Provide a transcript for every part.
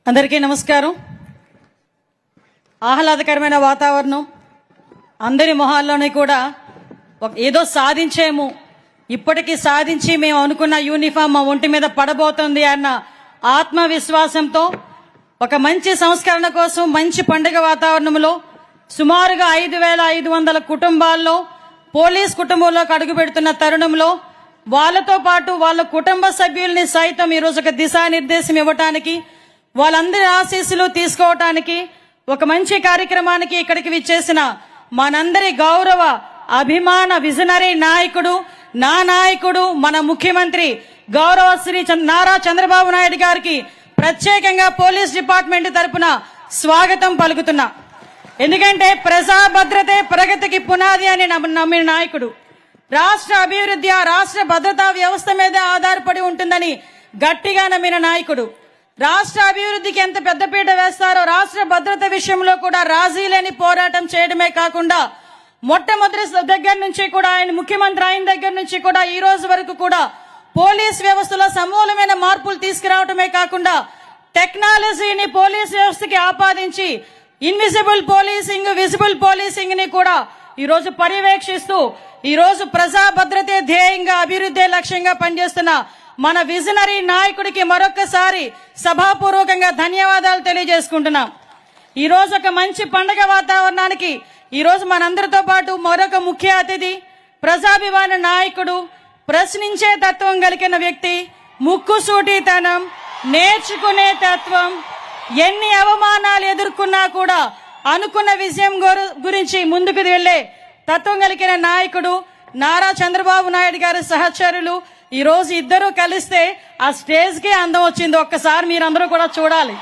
అందరికీ నమస్కారం. ఆహ్లాదకరమైన వాతావరణం, అందరి మొహాల్లోనే కూడా ఏదో సాధించేము, ఇప్పటికీ సాధించి మేము అనుకున్న యూనిఫామ్ మా ఒంటి మీద పడబోతుంది అన్న ఆత్మవిశ్వాసంతో ఒక మంచి సంస్కరణ కోసం మంచి పండుగ వాతావరణంలో సుమారుగా 5,500 కుటుంబాల్లో పోలీస్ కుటుంబంలోకి అడుగు పెడుతున్న తరుణంలో వాళ్ళతో పాటు వాళ్ళ కుటుంబ సభ్యుల్ని సైతం ఈరోజు ఒక దిశానిర్దేశం ఇవ్వటానికి, వాళ్ళందరి ఆశీస్సులు తీసుకోవటానికి ఒక మంచి కార్యక్రమానికి ఇక్కడికి విచ్చేసిన మనందరి గౌరవ అభిమాన విజనరీ నాయకుడు, నా నాయకుడు, మన ముఖ్యమంత్రి గౌరవ శ్రీ నారా చంద్రబాబు నాయుడు గారికి ప్రత్యేకంగా పోలీస్ డిపార్ట్మెంట్ తరపున స్వాగతం పలుకుతున్నా. ఎందుకంటే ప్రజా భద్రతే ప్రగతికి పునాది అని నమ్మిన నాయకుడు, రాష్ట్ర అభివృద్ధి ఆ రాష్ట్ర భద్రతా వ్యవస్థ మీద ఆధారపడి ఉంటుందని గట్టిగా నమ్మిన నాయకుడు, రాష్ట్ర అభివృద్ధికి ఎంత పెద్దపీట వేస్తారో రాష్ట్ర భద్రత విషయంలో కూడా రాజీ లేని పోరాటం చేయడమే కాకుండా మొట్టమొదటి దగ్గర నుంచి కూడా ఆయన ముఖ్యమంత్రి అయిన దగ్గర నుంచి కూడా ఈ రోజు వరకు కూడా పోలీస్ వ్యవస్థలో సమూలమైన మార్పులు తీసుకురావడమే కాకుండా టెక్నాలజీని పోలీస్ వ్యవస్థకి ఆపాదించి ఇన్విజిబుల్ పోలీసింగ్, విజిబుల్ పోలీసింగ్ ని కూడా ఈ రోజు పర్యవేక్షిస్తూ ఈ రోజు ప్రజా భద్రతే ధ్యేయంగా అభివృద్ధి లక్ష్యంగా పనిచేస్తున్న మన విజనరీ నాయకుడికి మరొకసారి సభాపూర్వకంగా ధన్యవాదాలు తెలియజేసుకుంటున్నాం. ఈ రోజు ఒక మంచి పండుగ వాతావరణానికి ఈ రోజు మనందరితో పాటు మరొక ముఖ్య అతిథి, ప్రజాభిమాన నాయకుడు, ప్రశ్నించే తత్వం కలిగిన వ్యక్తి, ముక్కుసూటితనం, నేర్చుకునే తత్వం, ఎన్ని అవమానాలు ఎదుర్కొన్నా కూడా అనుకున్న విజయం గురించి ముందుకు వెళ్లే తత్వం కలిగిన నాయకుడు నారా చంద్రబాబు నాయుడు గారి సహచరులు ఈ రోజు ఇద్దరు కలిస్తే ఆ స్టేజ్ కి అందం వచ్చింది. ఒక్కసారి మీరందరూ కూడా చూడాలి.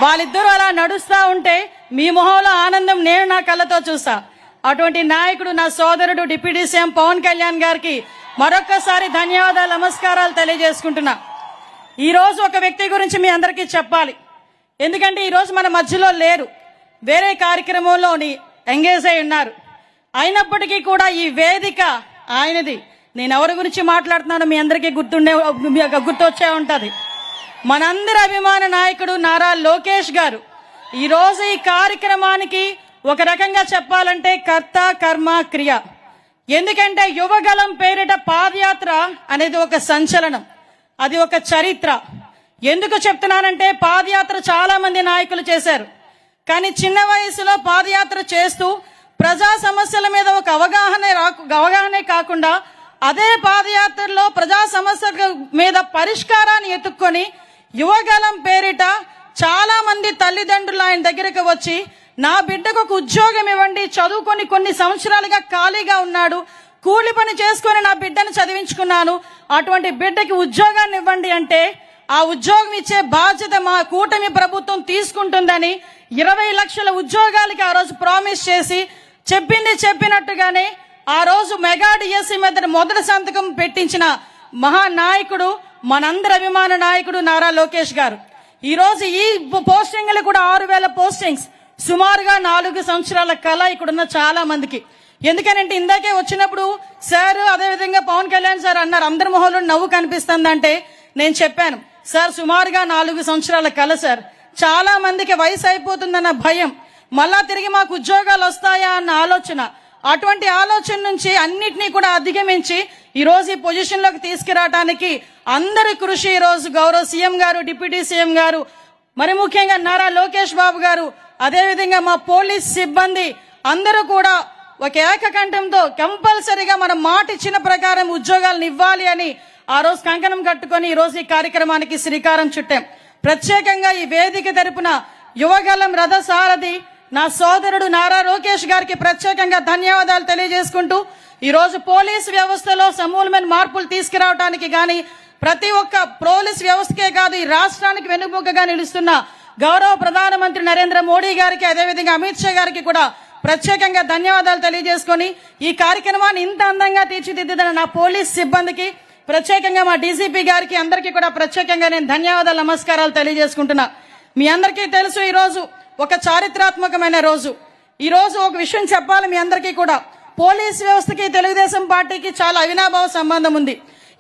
వాళ్ళిద్దరూ అలా నడుస్తా ఉంటే మీ మొహంలో ఆనందం నేను నా కళ్ళతో చూసా. అటువంటి నాయకుడు నా సోదరుడు డిప్యూటీ సీఎం పవన్ కళ్యాణ్ గారికి మరొక్కసారి ధన్యవాదాలు, నమస్కారాలు తెలియజేసుకుంటున్నా. ఈ రోజు ఒక వ్యక్తి గురించి మీ అందరికీ చెప్పాలి. ఎందుకంటే ఈ రోజు మన మధ్యలో లేరు, వేరే కార్యక్రమంలో ఎంగేజ్ అయి ఉన్నారు. అయినప్పటికీ కూడా ఈ వేదిక ఆయనది. నేను ఎవరి గురించి మాట్లాడుతున్నానో మీ అందరికీ గుర్తొచ్చే ఉంటది. మనందరి అభిమాన నాయకుడు నారా లోకేష్ గారు ఈ రోజు ఈ కార్యక్రమానికి ఒక రకంగా చెప్పాలంటే కర్త కర్మ క్రియ. ఎందుకంటే యువగలం పేరిట పాదయాత్ర అనేది ఒక సంచలనం, అది ఒక చరిత్ర. ఎందుకు చెప్తున్నానంటే పాదయాత్ర చాలా మంది నాయకులు చేశారు, కానీ చిన్న వయసులో పాదయాత్ర చేస్తూ ప్రజా సమస్యల మీద ఒక అవగాహనే కాకుండా అదే పాదయాత్రలో ప్రజా సమస్యల మీద పరిష్కారాన్ని ఎత్తుక్కొని యువగలం పేరిట చాలా మంది తల్లిదండ్రులు ఆయన దగ్గరకు వచ్చి నా బిడ్డకు ఒక ఉద్యోగం ఇవ్వండి, చదువుకొని కొన్ని సంవత్సరాలుగా ఖాళీగా ఉన్నాడు, కూలి పని చేసుకొని నా బిడ్డను చదివించుకున్నాను, అటువంటి బిడ్డకి ఉద్యోగాన్ని ఇవ్వండి అంటే ఆ ఉద్యోగం ఇచ్చే బాధ్యత మా కూటమి ప్రభుత్వం తీసుకుంటుందని 20 లక్షల ఉద్యోగాలకి ఆ రోజు ప్రామిస్ చేసి చెప్పింది చెప్పినట్టుగానే ఆ రోజు మెగా డిఎస్సి మీద మొదటి సంతకం పెట్టించిన మహానాయకుడు, మనందరి అభిమాన నాయకుడు నారా లోకేష్ గారు. ఈ రోజు ఈ పోస్టింగ్లు కూడా 6,000 పోస్టింగ్స్, సుమారుగా 4 సంవత్సరాల కళ ఇక్కడున్న చాలా మందికి. ఎందుకనంటే ఇందాకే వచ్చినప్పుడు సార్ అదేవిధంగా పవన్ కళ్యాణ్ సార్ అన్నారు అందరి మొహంలో నవ్వు కనిపిస్తుందంటే నేను చెప్పాను సార్ సుమారుగా 4 సంవత్సరాల కళ సార్. చాలా మందికి వయసు అయిపోతుందన్న భయం, మళ్ళా తిరిగి మాకు ఉద్యోగాలు వస్తాయా అన్న ఆలోచన, అటువంటి ఆలోచన నుంచి అన్నిటినీ కూడా అధిగమించి ఈ రోజు ఈ పొజిషన్ లోకి తీసుకురావడానికి అందరి కృషి ఈ రోజు గౌరవ సీఎం గారు, డిప్యూటీ సీఎం గారు, మరి ముఖ్యంగా నారా లోకేష్ బాబు గారు, అదేవిధంగా మా పోలీస్ సిబ్బంది అందరూ కూడా ఒక ఏకకంఠంతో కంపల్సరీగా మనం మాట ఇచ్చిన ప్రకారం ఉద్యోగాలను ఇవ్వాలి అని ఆ రోజు కంకణం కట్టుకొని ఈ రోజు ఈ కార్యక్రమానికి శ్రీకారం చుట్టాం. ప్రత్యేకంగా ఈ వేదిక తరపున యువగలం రథ సారథి నా సోదరుడు నారా లోకేష్ గారికి ప్రత్యేకంగా ధన్యవాదాలు తెలియజేసుకుంటూ ఈ రోజు పోలీస్ వ్యవస్థలో సమూలమైన మార్పులు తీసుకురావడానికి గాని ప్రతి ఒక్క పోలీస్ వ్యవస్థకే కాదు ఈ రాష్ట్రానికి వెన్నుముకగా నిలుస్తున్న గౌరవ ప్రధానమంత్రి నరేంద్ర మోడీ గారికి, అదేవిధంగా అమిత్ షా గారికి కూడా ప్రత్యేకంగా ధన్యవాదాలు తెలియజేసుకొని ఈ కార్యక్రమాన్ని ఇంత అందంగా తీర్చిదిద్దిన నా పోలీస్ సిబ్బందికి, ప్రత్యేకంగా మా డీజీపీ గారికి అందరికీ కూడా ప్రత్యేకంగా నేను ధన్యవాదాలు, నమస్కారాలు తెలియజేసుకుంటున్నా. మీ అందరికీ తెలుసు ఈ రోజు ఒక చారిత్రాత్మకమైన రోజు. ఈ రోజు ఒక విషయం చెప్పాలి మీ అందరికీ కూడా, పోలీస్ వ్యవస్థకి తెలుగుదేశం పార్టీకి చాలా అవినాభావ సంబంధం ఉంది.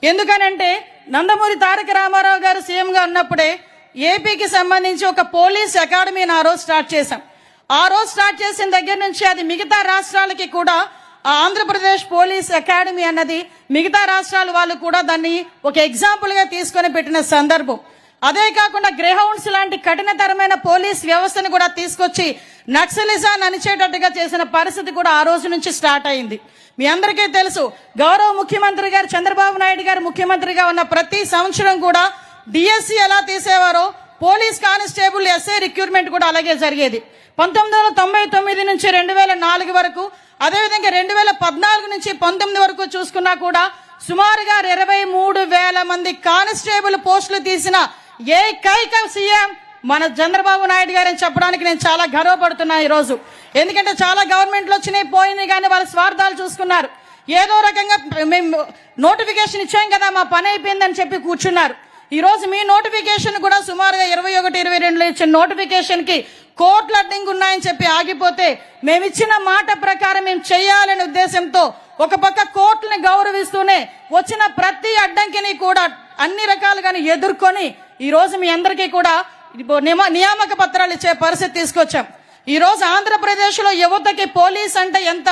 ఎందుకనంటే నందమూరి తారక రామారావు గారు సీఎంగా ఉన్నప్పుడే ఏపీకి సంబంధించి ఒక పోలీస్ అకాడమీని ఆ రోజు స్టార్ట్ చేశాం. ఆ రోజు స్టార్ట్ చేసిన దగ్గర నుంచి అది మిగతా రాష్ట్రాలకి కూడా ఆంధ్రప్రదేశ్ పోలీస్ అకాడమీ అన్నది మిగతా రాష్ట్రాల వాళ్ళు కూడా దాన్ని ఒక ఎగ్జాంపుల్ గా తీసుకొని పెట్టిన సందర్భం. అదే కాకుండా గ్రేహౌండ్స్ లాంటి కఠినతరమైన పోలీస్ వ్యవస్థను కూడా తీసుకొచ్చి నక్సలిజాన్ని అణిచేటట్టుగా చేసిన పరిస్థితి కూడా ఆ రోజు నుంచి స్టార్ట్ అయింది. మీ అందరికీ తెలుసు, గౌరవ ముఖ్యమంత్రి గారు చంద్రబాబు నాయుడు గారు ముఖ్యమంత్రిగా ఉన్న ప్రతి సంవత్సరం కూడా డిఎస్సి ఎలా తీసేవారో పోలీస్ కానిస్టేబుల్ ఎస్ఐ రిక్రూట్మెంట్ కూడా అలాగే జరిగేది. 1999 నుంచి 2004 వరకు, అదేవిధంగా 2014 నుంచి 19 వరకు చూసుకున్నా కూడా సుమారుగా 23,000 మంది కానిస్టేబుల్ పోస్టులు తీసిన ఏకైక సీఎం మన చంద్రబాబు నాయుడు గారని చెప్పడానికి నేను చాలా గర్వపడుతున్నా ఈ రోజు. ఎందుకంటే చాలా గవర్నమెంట్లు వచ్చినాయి పోయినాయి, కానీ వాళ్ళ స్వార్థాలు చూసుకున్నారు. ఏదో రకంగా మేము నోటిఫికేషన్ ఇచ్చాం కదా, మా పని అయిపోయిందని చెప్పి కూర్చున్నారు. ఈ రోజు మీ నోటిఫికేషన్ కూడా సుమారుగా 21-22 ఇచ్చిన నోటిఫికేషన్ కి కోర్టులు అడ్డంకి ఉన్నాయని చెప్పి ఆగిపోతే, మేము ఇచ్చిన మాట ప్రకారం మేము చేయాలనే ఉద్దేశంతో ఒక పక్క కోర్టుని గౌరవిస్తూనే వచ్చిన ప్రతి అడ్డంకిని కూడా అన్ని రకాలుగా ఎదుర్కొని ఈ రోజు మీ అందరికీ కూడా నియామక పత్రాలు ఇచ్చే పరిస్థితి తీసుకొచ్చాం. ఈ రోజు ఆంధ్రప్రదేశ్ లో యువతకి పోలీస్ అంటే ఎంత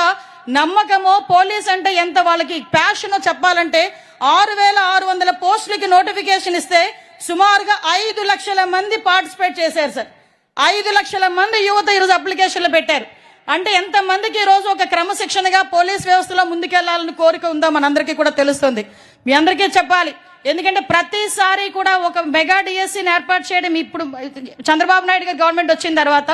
నమ్మకమో, పోలీస్ అంటే ఎంత వాళ్ళకి ప్యాషనో చెప్పాలంటే 6,600 పోస్టులకి నోటిఫికేషన్ ఇస్తే సుమారుగా 5 లక్షల మంది పార్టిసిపేట్ చేశారు సార్. 5 లక్షల మంది యువత ఈరోజు అప్లికేషన్లు పెట్టారు. అంటే ఎంత మందికి ఈ రోజు ఒక క్రమశిక్షణగా పోలీస్ వ్యవస్థలో ముందుకెళ్లాలని కోరిక ఉందో మనందరికీ కూడా తెలుస్తుంది. మీ అందరికీ చెప్పాలి, ఎందుకంటే ప్రతిసారి కూడా ఒక మెగా డిఎస్సీని ఏర్పాటు చేయడం ఇప్పుడు చంద్రబాబు నాయుడు గారు గవర్నమెంట్ వచ్చిన తర్వాత,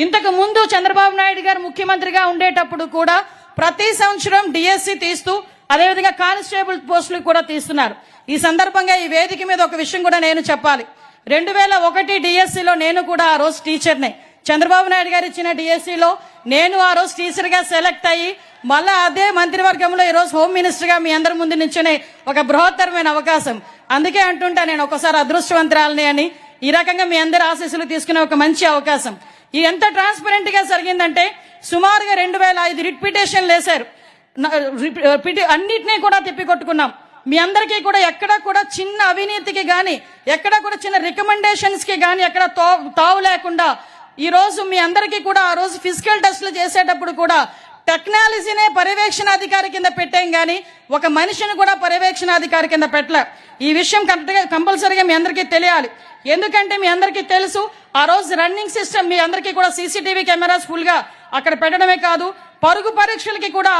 ఇంతకు ముందు చంద్రబాబు నాయుడు గారు ముఖ్యమంత్రిగా ఉండేటప్పుడు కూడా ప్రతి సంవత్సరం డిఎస్సీ తీస్తూ అదేవిధంగా కానిస్టేబుల్ పోస్టులు కూడా తీస్తున్నారు. ఈ సందర్భంగా ఈ వేదిక మీద ఒక విషయం కూడా నేను చెప్పాలి. 2001 డిఎస్సీలో నేను కూడా ఆ రోజు టీచర్నే. చంద్రబాబు నాయుడు గారు ఇచ్చిన డిఎస్సీలో నేను ఆ రోజు టీచర్ గా సెలెక్ట్ అయ్యి మళ్ళా అదే మంత్రివర్గంలో ఈ రోజు హోమ్ మినిస్టర్ గా మీ అందరి ముందు నిల్చునే ఒక బృహత్తరమైన అవకాశం. అందుకే అంటుంటా నేను ఒకసారి అదృష్టవంతురాలని అని. ఈ రకంగా మీ అందరి ఆశీస్సులు తీసుకునే ఒక మంచి అవకాశం. ఇది ఎంత ట్రాన్స్పరెంట్ గా జరిగిందంటే సుమారుగా 2005 రిట్ పిటిషన్లు వేశారు. అన్నిటినీ కూడా తిప్పికొట్టుకున్నాం. మీ అందరికీ కూడా ఎక్కడ కూడా చిన్న అవినీతికి గాని, ఎక్కడ కూడా చిన్న రికమెండేషన్స్ కి గాని ఎక్కడ తావు లేకుండా ఈ రోజు మీ అందరికీ కూడా ఆ రోజు ఫిజికల్ టెస్టులు చేసేటప్పుడు కూడా టెక్నాలజీనే పర్యవేక్షణాధికారి కింద పెట్టాం, గానీ ఒక మనిషిని కూడా పర్యవేక్షణాధికారి కింద పెట్టలే. ఈ విషయం కంపల్సరీగా మీ అందరికీ తెలియాలి. ఎందుకంటే మీ అందరికీ తెలుసు, ఆ రోజు రన్నింగ్ సిస్టమ్ మీ అందరికీ కూడా సీసీటీవీ కెమెరాస్ ఫుల్ గా అక్కడ పెట్టడమే కాదు, పరుగు పరీక్షలకి కూడా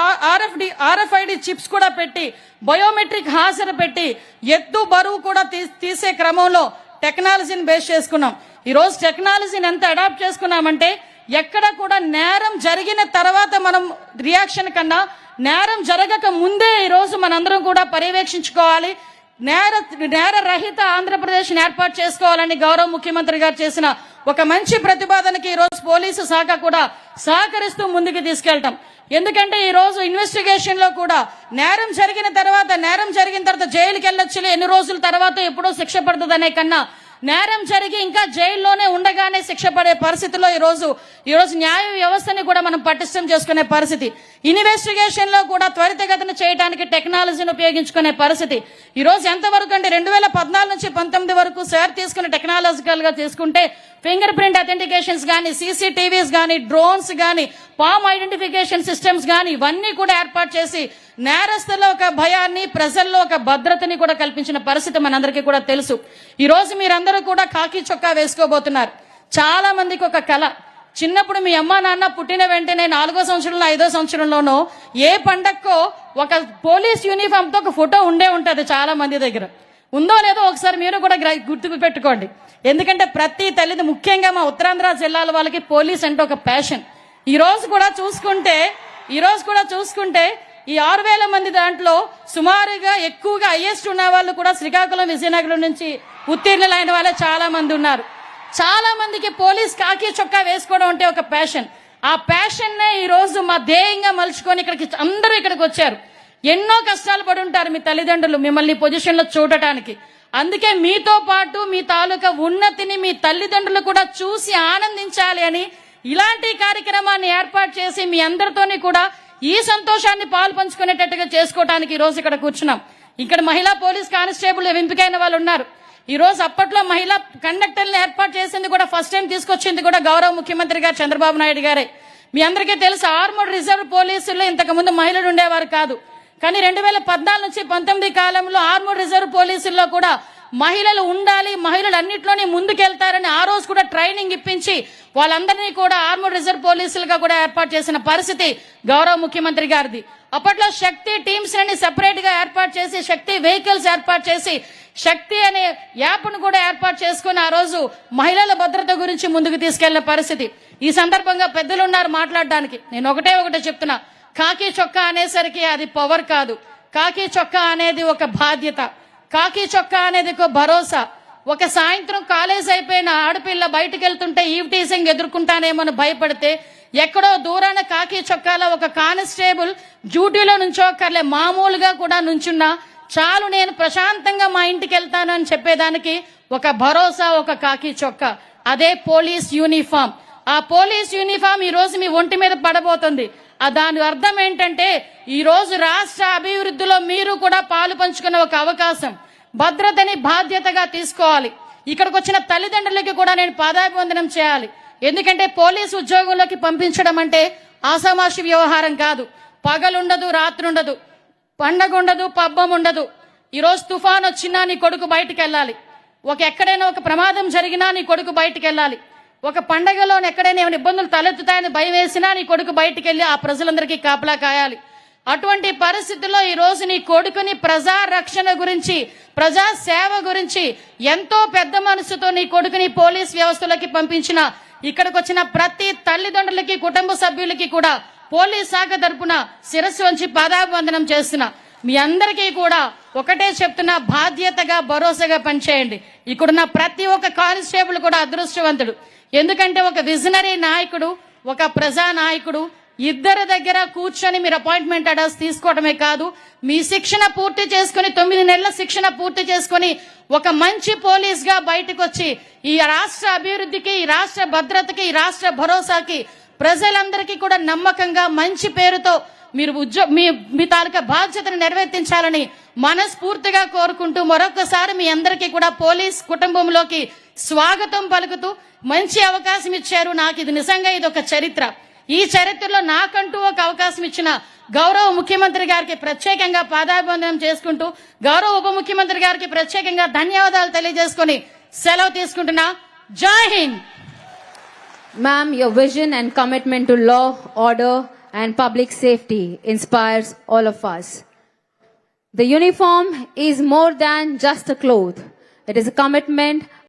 RFID చిప్స్ కూడా పెట్టి, బయోమెట్రిక్ హాజరు పెట్టి, ఎత్తు బరువు కూడా తీసే క్రమంలో టెక్నాలజీని బేస్ చేసుకున్నాం. ఈ రోజు టెక్నాలజీని ఎంత అడాప్ట్ చేసుకున్నామంటే ఎక్కడ కూడా నేరం జరిగిన తర్వాత మనం రియాక్షన్ కన్నా నేరం జరగక ముందే ఈ రోజు మనందరం కూడా పర్యవేక్షించుకోవాలి. నేర రహిత ఆంధ్రప్రదేశ్ ఏర్పాటు చేసుకోవాలని గౌరవ ముఖ్యమంత్రి గారు చేసిన ఒక మంచి ప్రతిపాదనకి ఈ రోజు పోలీసు శాఖ కూడా సహకరిస్తూ ముందుకు తీసుకెళ్తాం. ఎందుకంటే ఈ రోజు ఇన్వెస్టిగేషన్ లో కూడా నేరం జరిగిన తర్వాత జైలుకి వెళ్ళొచ్చు, ఎన్ని రోజుల తర్వాత ఎప్పుడో శిక్ష పడుతుందనే కన్నా నేరం జరిగి ఇంకా జైల్లోనే ఉండగానే శిక్ష పడే పరిస్థితిలో ఈ రోజు న్యాయ వ్యవస్థని కూడా మనం పటిష్టం చేసుకునే పరిస్థితి, ఇన్వెస్టిగేషన్ లో కూడా త్వరితగతిన చేయడానికి టెక్నాలజీని ఉపయోగించుకునే పరిస్థితి. ఈ రోజు ఎంతవరకు అంటే 2014 నుంచి 19 వరకు సార్ తీసుకున్న టెక్నాలజికల్ గా తీసుకుంటే ఫింగర్ ప్రింట్ అథెంటికేషన్స్ గానీ, CCTVs గానీ, డ్రోన్స్ గానీ, పామ్ ఐడెంటిఫికేషన్ సిస్టమ్స్ గానీ ఇవన్నీ కూడా ఏర్పాటు చేసి నేరస్తుల్లో ఒక భయాన్ని, ప్రజల్లో ఒక భద్రతని కూడా కల్పించిన పరిస్థితి మనందరికీ కూడా తెలుసు. ఈ రోజు మీరందరూ కూడా కాకి చొక్కా వేసుకోబోతున్నారు. చాలా మందికి ఒక కళ, చిన్నప్పుడు మీ అమ్మా నాన్న పుట్టిన వెంటనే 4వ సంవత్సరంలో 5వ సంవత్సరంలోనో ఏ పండక్కో ఒక పోలీస్ యూనిఫామ్ తో ఒక ఫోటో ఉండే ఉంటది. చాలా మంది దగ్గర ఉందో లేదో ఒకసారి మీరు కూడా గుర్తుకు పెట్టుకోండి. ఎందుకంటే ప్రతి తల్లిది, ముఖ్యంగా మా ఉత్తరాంధ్ర జిల్లాల వాళ్ళకి పోలీస్ అంటే ఒక ప్యాషన్. ఈ రోజు కూడా చూసుకుంటే ఈ 6,000 మంది దాంట్లో సుమారుగా ఎక్కువగా హైయెస్ట్ ఉన్న వాళ్ళు కూడా శ్రీకాకుళం, విజయనగరం నుంచి ఉత్తీర్ణులైన వాళ్ళే చాలా మంది ఉన్నారు. చాలా మందికి పోలీస్ కాకి చొక్కా వేసుకోవడం అంటే ఒక ప్యాషన్. ఆ ప్యాషన్ నే ఈ రోజు మా ధ్యేయంగా మలుచుకొని అందరూ ఇక్కడికి వచ్చారు. ఎన్నో కష్టాలు పడి ఉంటారు మీ తల్లిదండ్రులు మిమ్మల్ని పొజిషన్ లో చూడటానికి. అందుకే మీతో పాటు మీ తాలూకా ఉన్నతిని మీ తల్లిదండ్రులు కూడా చూసి ఆనందించాలి అని ఇలాంటి కార్యక్రమాన్ని ఏర్పాటు చేసి మీ అందరితోని కూడా ఈ సంతోషాన్ని పాలు పంచుకునేటట్టుగా చేసుకోవడానికి ఈ రోజు ఇక్కడ కూర్చున్నాం. ఇక్కడ మహిళా పోలీస్ కానిస్టేబుల్ ఎంపికైన వాళ్ళు ఉన్నారు. ఈ రోజు అప్పట్లో మహిళా కండక్టర్లను ఏర్పాటు చేసింది కూడా ఫస్ట్ టైం తీసుకొచ్చింది కూడా గౌరవ ముఖ్యమంత్రి గారు చంద్రబాబు నాయుడు గారే. మీ అందరికీ తెలుసు ఆర్మడ్ రిజర్వ్ పోలీసుల్లో ఇంతకు ముందు మహిళలు ఉండేవారు కాదు. కానీ 2014 నుంచి 19 కాలంలో ఆర్మడ్ రిజర్వ్ పోలీసుల్లో కూడా మహిళలు ఉండాలి, మహిళలు అన్నింటిలోనే ముందుకెళ్తారని ఆ రోజు కూడా ట్రైనింగ్ ఇప్పించి వాళ్ళందరినీ కూడా ఆర్మడ్ రిజర్వ్ పోలీసులుగా కూడా ఏర్పాటు చేసిన పరిస్థితి గౌరవ ముఖ్యమంత్రి గారిది. అప్పట్లో శక్తి టీమ్స్ అని సెపరేట్ గా ఏర్పాటు చేసి, శక్తి వెహికల్స్ ఏర్పాటు చేసి, శక్తి అనే యాప్ ను కూడా ఏర్పాటు చేసుకుని ఆ రోజు మహిళల భద్రత గురించి ముందుకు తీసుకెళ్లిన పరిస్థితి. ఈ సందర్భంగా పెద్దలు ఉన్నారు మాట్లాడడానికి. నేను ఒకటే చెప్తున్నా, కాకి చొక్కా అనేసరికి అది పవర్ కాదు. కాకి చొక్కా అనేది ఒక బాధ్యత, కాకి చొక్కా అనేది ఒక భరోసా. ఒక సాయంత్రం కాలేజ్ అయిపోయిన ఆడపిల్ల బయటకు వెళ్తుంటే ఈవ్ టీజింగ్ ఎదుర్కొంటానేమని భయపడితే ఎక్కడో దూరాన కాకి చొక్కాలో ఒక కానిస్టేబుల్ డ్యూటీలో నుంచోకర్లే మామూలుగా కూడా నుంచున్నా చాలు, నేను ప్రశాంతంగా మా ఇంటికి వెళ్తాను అని చెప్పేదానికి ఒక భరోసా, ఒక కాకి చొక్కా. అదే పోలీస్ యూనిఫామ్. ఆ పోలీస్ యూనిఫామ్ ఈ రోజు మీ ఒంటి మీద పడబోతుంది. దాని అర్థం ఏంటంటే ఈ రోజు రాష్ట్ర అభివృద్ధిలో మీరు కూడా పాలు పంచుకునే ఒక అవకాశం. భద్రతని బాధ్యతగా తీసుకోవాలి. ఇక్కడికి వచ్చిన తల్లిదండ్రులకి కూడా నేను పాదాభివందనం చేయాలి. ఎందుకంటే పోలీసు ఉద్యోగంలోకి పంపించడం అంటే ఆషామాషి వ్యవహారం కాదు. పగలుండదు, రాత్రి ఉండదు, పండగ ఉండదు, పబ్బం ఉండదు. ఈరోజు తుఫాన్ వచ్చినా నీ కొడుకు బయటికి వెళ్ళాలి. ఎక్కడైనా ఒక ప్రమాదం జరిగినా నీ కొడుకు బయటికి వెళ్ళాలి. ఒక పండగలో ఎక్కడైనా ఏమైనా ఇబ్బందులు తలెత్తుతాయని భయం వేసినా నీ కొడుకు బయటికి వెళ్ళి ఆ ప్రజలందరికీ కాపలా కాయాలి. అటువంటి పరిస్థితుల్లో ఈ రోజు నీ కొడుకుని ప్రజా రక్షణ గురించి, ప్రజా సేవ గురించి ఎంతో పెద్ద మనసుతో నీ కొడుకుని పోలీస్ వ్యవస్థలోకి పంపించిన ఇక్కడికి వచ్చిన ప్రతి తల్లిదండ్రులకి, కుటుంబ సభ్యులకి కూడా పోలీస్ శాఖ తరపున శిరస్సు వంచి పాదాభివందనం చేస్తున్నా. మీ అందరికీ కూడా ఒకటే చెప్తున్నా, బాధ్యతగా భరోసాగా పనిచేయండి. ఇక్కడున్న ప్రతి ఒక్క కానిస్టేబుల్ కూడా అదృష్టవంతుడు. ఎందుకంటే ఒక విజనరీ నాయకుడు, ఒక ప్రజా నాయకుడు ఇద్దరి దగ్గర కూర్చొని మీరు అపాయింట్మెంట్ ఆర్డర్స్ తీసుకోవడమే కాదు, మీ శిక్షణ పూర్తి చేసుకుని 9 నెలల శిక్షణ పూర్తి చేసుకుని ఒక మంచి పోలీస్ గా బయటకు వచ్చి ఈ రాష్ట్ర అభివృద్ధికి, ఈ రాష్ట్ర భద్రతకి, ఈ రాష్ట్ర భరోసాకి ప్రజలందరికీ కూడా నమ్మకంగా మంచి పేరుతో మీరు మీ తాలూకా బాధ్యతను నెరవేర్తించాలని మనస్ఫూర్తిగా కోరుకుంటూ మరొకసారి మీ అందరికీ కూడా పోలీస్ కుటుంబంలోకి స్వాగతం పలుకుతూ మంచి అవకాశం ఇచ్చారు. నాకు ఇది నిజంగా ఇది ఒక చరిత్ర. ఈ చరిత్రలో నాకంటూ ఒక అవకాశం ఇచ్చిన గౌరవ ముఖ్యమంత్రి గారికి ప్రత్యేకంగా పాదాభివందనం చేసుకుంటూ, గౌరవ ఉప ముఖ్యమంత్రి గారికి ప్రత్యేకంగా ధన్యవాదాలు తెలియజేసుకుని సెలవు తీసుకుంటున్నా. జై Hind. Ma'am, your vision and commitment to law, order and public safety inspires all of us. The uniform is more than just a cloth. It is a commitment